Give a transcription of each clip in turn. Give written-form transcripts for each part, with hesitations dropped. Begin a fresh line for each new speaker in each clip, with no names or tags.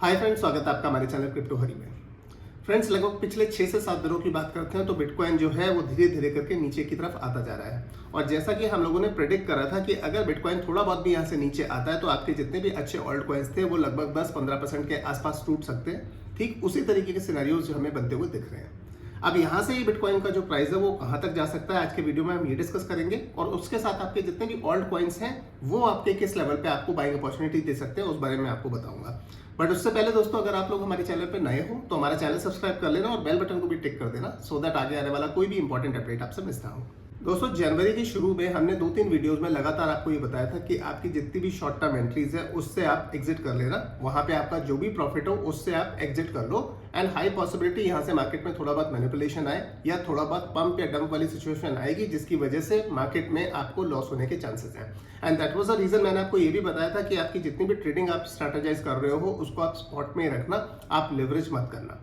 Hi friends, स्वागत है आपका हमारे चैनल क्रिप्टो हरी में। फ्रेंड्स, लगभग पिछले 6 से 7 दिनों की बात करते हैं तो बिटकॉइन जो है वो धीरे धीरे करके नीचे की तरफ आता जा रहा है। और जैसा कि हम लोगों ने प्रेडिक्ट करा था कि अगर बिटकॉइन थोड़ा बहुत भी यहाँ से नीचे आता है तो आपके जितने भी अच्छे ऑल्ट कॉइन्स थे वो लगभग 10-15% के आसपास टूट सकते हैं। ठीक उसी तरीके के सिनेरियोज हमें बनते हुए दिख रहे हैं। अब यहाँ से ही बिटकॉइन का जो प्राइस है वो कहाँ तक जा सकता है, आज के वीडियो में हम ये डिस्कस करेंगे। और उसके साथ आपके जितने भी ऑल्ट कॉइन्स हैं वो आपके किस लेवल पे आपको बाइंग अपॉर्चुनिटी दे सकते हैं उस बारे में आपको बताऊंगा। बट उससे पहले दोस्तों, अगर आप लोग हमारे चैनल पर नए हो तो हमारा चैनल सब्सक्राइब कर लेना और बेल बटन को भी टिक कर देना, सो दैट आगे आने वाला कोई भी इंपॉर्टेंट अपडेट आपसे मिस ना हो। दोस्तों, जनवरी के शुरू में हमने 2-3 वीडियोस में लगातार आपको ये बताया था कि आपकी जितनी भी शॉर्ट टर्म एंट्रीज है उससे आप एग्जिट कर लेना। वहां पे आपका जो भी प्रॉफिट हो उससे आप एग्जिट कर लो। एंड हाई पॉसिबिलिटी यहाँ से मार्केट में थोड़ा बहुत मैनिपुलेशन आए या थोड़ा बहुत पंप या डंप वाली सिचुएशन आएगी जिसकी वजह से मार्केट में आपको लॉस होने के चांसेस हैं। And that was the reason मैंने आपको ये भी बताया था कि आपकी जितनी भी ट्रेडिंग आप स्ट्रैटेजाइज कर रहे हो उसको आप स्पॉट में रखना, आप लेवरेज मत करना।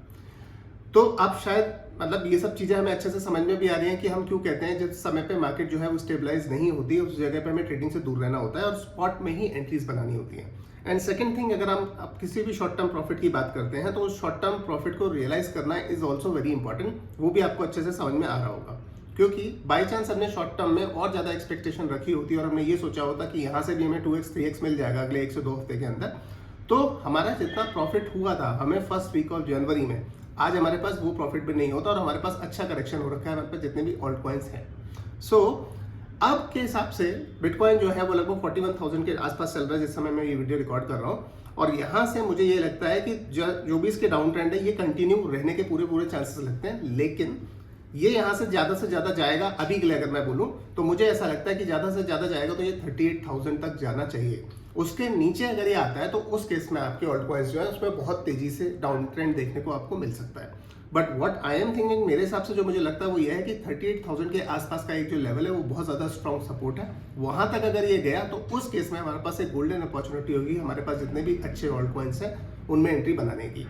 तो अब शायद मतलब ये सब चीजें हमें अच्छे से समझ में भी आ रही हैं कि हम क्यों कहते हैं जिस समय पे मार्केट जो है वो स्टेबलाइज नहीं होती है उस जगह पे हमें ट्रेडिंग से दूर रहना होता है और स्पॉट में ही एंट्रीज बनानी होती है। एंड सेकंड थिंग, अगर हम अब किसी भी शॉर्ट टर्म प्रॉफिट की बात करते हैं तो उस शॉर्ट टर्म प्रॉफिट को रियलाइज करना इज ऑल्सो वेरी इंपॉर्टेंट। वो भी आपको अच्छे से समझ में आ रहा होगा, क्योंकि बाई चांस हमने शॉर्ट टर्म में और ज्यादा एक्सपेक्टेशन रखी होती है और हमने ये सोचा होता कि यहाँ से भी हमें 2x 3x मिल जाएगा अगले 1 से 2 हफ्ते के अंदर, तो हमारा जितना प्रॉफिट हुआ था हमें फर्स्ट वीक ऑफ जनवरी में, आज हमारे पास वो प्रॉफिट भी नहीं होता और हमारे पास अच्छा करेक्शन हो रखा है हमारे पास जितने भी ऑल्ट कॉइन्स हैं। सो अब के हिसाब से बिटकॉइन जो है वो लगभग 41,000 के आसपास चल रहा है जिस समय मैं ये वीडियो रिकॉर्ड कर रहा हूँ। और यहाँ से मुझे ये लगता है कि जो भी इसके डाउन ट्रेंड है ये कंटिन्यू रहने के पूरे चांसेस लगते हैं। लेकिन ये यहाँ से ज्यादा जाएगा अभी के लिए अगर मैं बोलूँ तो मुझे ऐसा लगता है कि ज्यादा से ज्यादा जाएगा तो ये 38,000 तक जाना चाहिए। उसके नीचे अगर ये आता है तो उस केस में आपके ऑल्ट कॉइन्स जो है उसमें बहुत तेजी से डाउन ट्रेंड देखने को आपको मिल सकता है। But what I am thinking, मेरे हिसाब से जो मुझे लगता है वो ये है कि 38,000 के आसपास का एक जो लेवल है वो बहुत ज्यादा स्ट्रॉन्ग सपोर्ट है। वहां तक अगर ये गया तो उस केस में हमारे पास एक गोल्डन अपॉर्चुनिटी होगी हमारे पास जितने भी अच्छे ऑल्ट कॉइन्स हैं उनमें एंट्री बनाने की।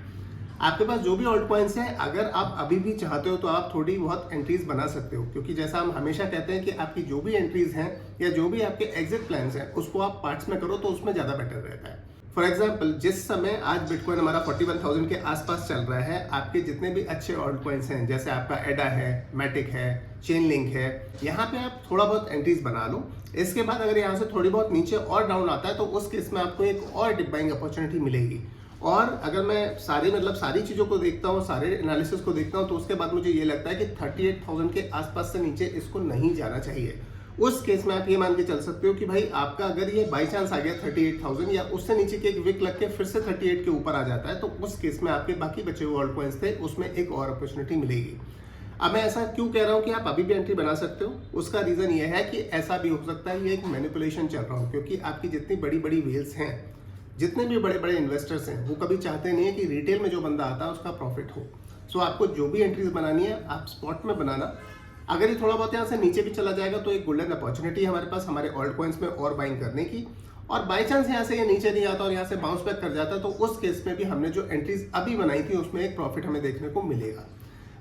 आपके पास जो भी ऑल्ट कॉइन्स हैं अगर आप अभी भी चाहते हो तो आप थोड़ी बहुत एंट्रीज बना सकते हो, क्योंकि जैसा हम हमेशा कहते हैं कि आपकी जो भी एंट्रीज हैं या जो भी आपके एग्जिट प्लान्स हैं उसको आप पार्ट्स में करो तो उसमें ज्यादा बेटर रहता है। फॉर एग्जाम्पल, जिस समय आज बिटकॉइन हमारा 41,000 के आसपास चल रहा है, आपके जितने भी अच्छे ऑल्ट कॉइन्स हैं जैसे आपका एडा है, मैटिक है, चेन लिंक है, यहाँ पे आप थोड़ा बहुत एंट्रीज बना लो। इसके बाद अगर यहाँ से थोड़ी बहुत नीचे और डाउन आता है तो उस केस में आपको एक और डिप बाइंग अपॉर्चुनिटी मिलेगी। और अगर मैं सारी चीजों को देखता हूँ, सारे एनालिसिस को देखता हूँ तो उसके बाद मुझे ये लगता है कि 38,000 के आसपास से नीचे इसको नहीं जाना चाहिए। उस केस में आप ये मान के चल सकते हो कि भाई आपका अगर ये बाई चांस आ गया 38,000 या उससे नीचे के एक विक लग के फिर से 38 के ऊपर आ जाता है तो उस केस में आपके बाकी बचे हुए ऑल्ट कॉइन्स थे उसमें एक और अपॉर्चुनिटी मिलेगी। अब मैं ऐसा क्यों कह रहा हूँ कि आप अभी भी एंट्री बना सकते हो, उसका रीजन ये है कि ऐसा भी हो सकता है ये एक मैनिपुलेशन चल रहा हो, क्योंकि आपकी जितनी बड़ी बड़ी वेल्स हैं, जितने भी बड़े बड़े इन्वेस्टर्स हैं, वो कभी चाहते नहीं है कि रिटेल में जो बंदा आता है उसका प्रॉफिट हो। सो आपको जो भी एंट्रीज बनानी है आप स्पॉट में बनाना। अगर ये थोड़ा बहुत यहाँ से नीचे भी चला जाएगा तो एक गोल्डन अपॉर्चुनिटी है हमारे पास हमारे ऑल्ट कॉइन्स में और बाइंग करने की। और बाई चांस यहाँ से ये नीचे नहीं आता और यहाँ से बाउंस बैक कर जाता है तो उस केस में भी हमने जो एंट्रीज अभी बनाई थी उसमें एक प्रॉफिट हमें देखने को मिलेगा।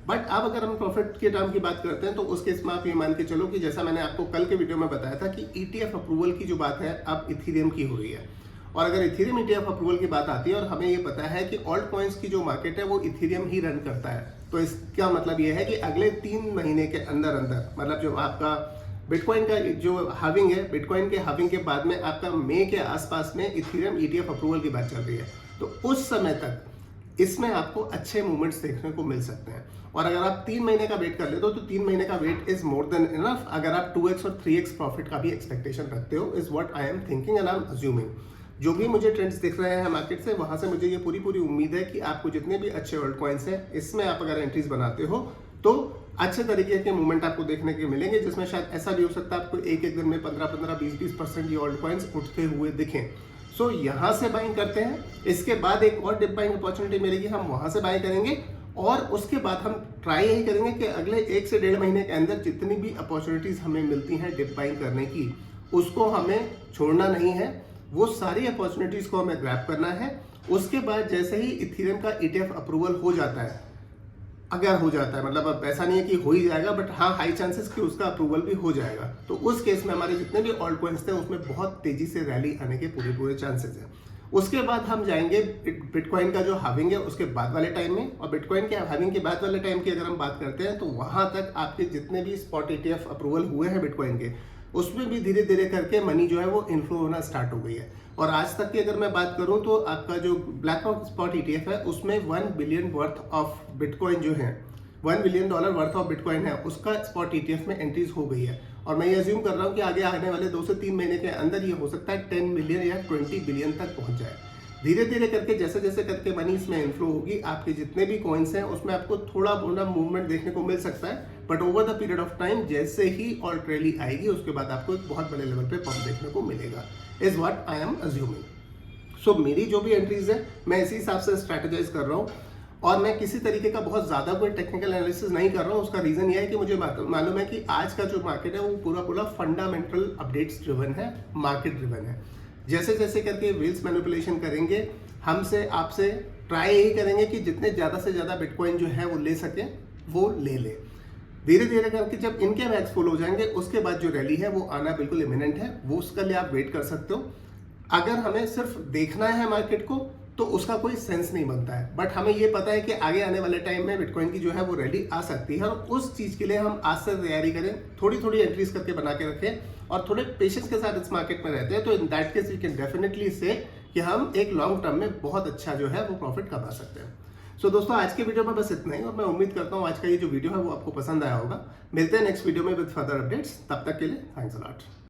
बट अब अगर हम प्रॉफिट के टर्म की बात करते हैं तो उस केस में आप ये मान के चलो कि जैसा मैंने आपको कल के वीडियो में बताया था कि ETF अप्रूवल की जो बात है अब इथेरियम की हो रही है। और अगर इथेरियम ETF अप्रूवल की बात आती है और हमें ये पता है कि ऑल्ट कॉइन्स की जो मार्केट है वो इथेरियम ही रन करता है, तो इसका मतलब ये है कि अगले 3 महीने के अंदर मतलब जो आपका बिटकॉइन का जो हाविंग है, बिटकॉइन के हाविंग के बाद में आपका मई के आसपास में इथेरियम ETF अप्रूवल की बात चल रही है। तो उस समय तक इसमें आपको अच्छे मूवमेंट्स देखने को मिल सकते हैं। और अगर आप 3 महीने का वेट कर लेते हो तो 3 महीने का wait is more than enough अगर आप 2x और 3x प्रॉफिट का भी एक्सपेक्टेशन रखते हो, is what I am thinking and I am assuming. जो भी मुझे ट्रेंड्स दिख रहे हैं मार्केट से वहां से मुझे ये पूरी उम्मीद है कि आपको जितने भी अच्छे ऑल्ट कॉइन्स हैं इसमें आप अगर एंट्रीज बनाते हो तो अच्छे तरीके के मूवमेंट आपको देखने के मिलेंगे, जिसमें शायद ऐसा भी हो सकता है आपको एक दिन में 15-15, 20-20% ये ऑल्ट कॉइन्स उठते हुए दिखें। सो यहाँ से बाइंग करते हैं, इसके बाद एक और डिप बाइंग अपॉर्चुनिटी मिलेगी, हम वहां से बाय करेंगे और उसके बाद हम ट्राई यही करेंगे कि अगले 1 से 1.5 महीने के अंदर जितनी भी अपॉर्चुनिटीज हमें मिलती हैं डिप बाइंग करने की उसको हमें छोड़ना नहीं है, वो सारी अपॉर्चुनिटीज को हमें ग्रैब करना है। उसके बाद जैसे ही इथेरियम का ETF अप्रूवल हो जाता है, अगर हो जाता है, मतलब अब ऐसा नहीं है कि हो ही जाएगा, बट हाँ हाई चांसेस कि उसका अप्रूवल भी हो जाएगा, तो उस केस में हमारे जितने भी ऑल्ट कॉइन्स थे उसमें बहुत तेजी से रैली आने के पूरे चांसेस हैं। उसके बाद हम जाएंगे बिटकॉइन का जो हाविंग है उसके बाद वाले टाइम में, और बिटकॉइन के हाविंग के बाद वाले टाइम की अगर हम बात करते हैं तो वहां तक आपके जितने भी स्पॉट ETF अप्रूवल हुए हैं बिटकॉइन के, उसमें भी धीरे धीरे करके मनी जो है वो इन्फ्लो होना स्टार्ट हो गई है। और आज तक की अगर मैं बात करूं तो आपका जो ब्लैक रॉक स्पॉट ETF है उसमें 1 बिलियन वर्थ ऑफ बिटकॉइन जो है, $1 बिलियन वर्थ ऑफ बिटकॉइन है, उसका स्पॉट ETF में एंट्रीज हो गई है। और मैं ये अज्यूम कर रहा हूँ कि आगे आने वाले 2 से 3 महीने के अंदर ये हो सकता है 10 मिलियन या 20 बिलियन तक पहुंच जाए। धीरे धीरे करके जैसे जैसे करके मनी इसमें इन्फ्लो होगी, आपके जितने भी कॉइन्स हैं उसमें आपको थोड़ा थोड़ा मूवमेंट देखने को मिल सकता है, but over the period of time जैसे ही ऑल्ट रैली आएगी उसके बाद आपको एक बहुत बड़े लेवल पे पंप देखने को मिलेगा, is what I am assuming. So मेरी जो भी एंट्रीज है मैं इसी हिसाब से स्ट्रैटेजाइज कर रहा हूँ, और मैं किसी तरीके का बहुत ज़्यादा कोई टेक्निकल एनालिसिस नहीं कर रहा हूँ। उसका रीज़न ये है कि मुझे मालूम है कि आज का जो मार्केट है वो पूरा पूरा फंडामेंटल अपडेट्स ड्रिवन है, मार्केट ड्रिवन है। जैसे जैसे करके व्हील्स मैनिपुलेशन करेंगे, हमसे आपसे ट्राई यही करेंगे कि जितने ज़्यादा से ज़्यादा बिटकॉइन जो है वो ले सकें वो ले ले। धीरे धीरे करके जब इनके बैग्स फुल हो जाएंगे उसके बाद जो रैली है वो आना बिल्कुल इमिनेंट है, वो उसके लिए आप वेट कर सकते हो। अगर हमें सिर्फ देखना है मार्केट को तो उसका कोई सेंस नहीं बनता है, बट हमें ये पता है कि आगे आने वाले टाइम में बिटकॉइन की जो है वो रैली आ सकती है, और उस चीज़ के लिए हम आज से तैयारी करें, थोड़ी थोड़ी एंट्रीज करके बना के रखें और थोड़े पेशेंस के साथ इस मार्केट में रहते हैं, तो in that case we can definitely say कि हम एक लॉन्ग टर्म में बहुत अच्छा जो है वो प्रॉफिट कमा सकते हैं। सो दोस्तों आज के वीडियो में बस इतना ही, और मैं उम्मीद करता हूँ आज का ये जो वीडियो है वो आपको पसंद आया होगा। मिलते हैं नेक्स्ट वीडियो में विद फर्दर अपडेट्स, तब तक के लिए थैंक्स अ लॉट।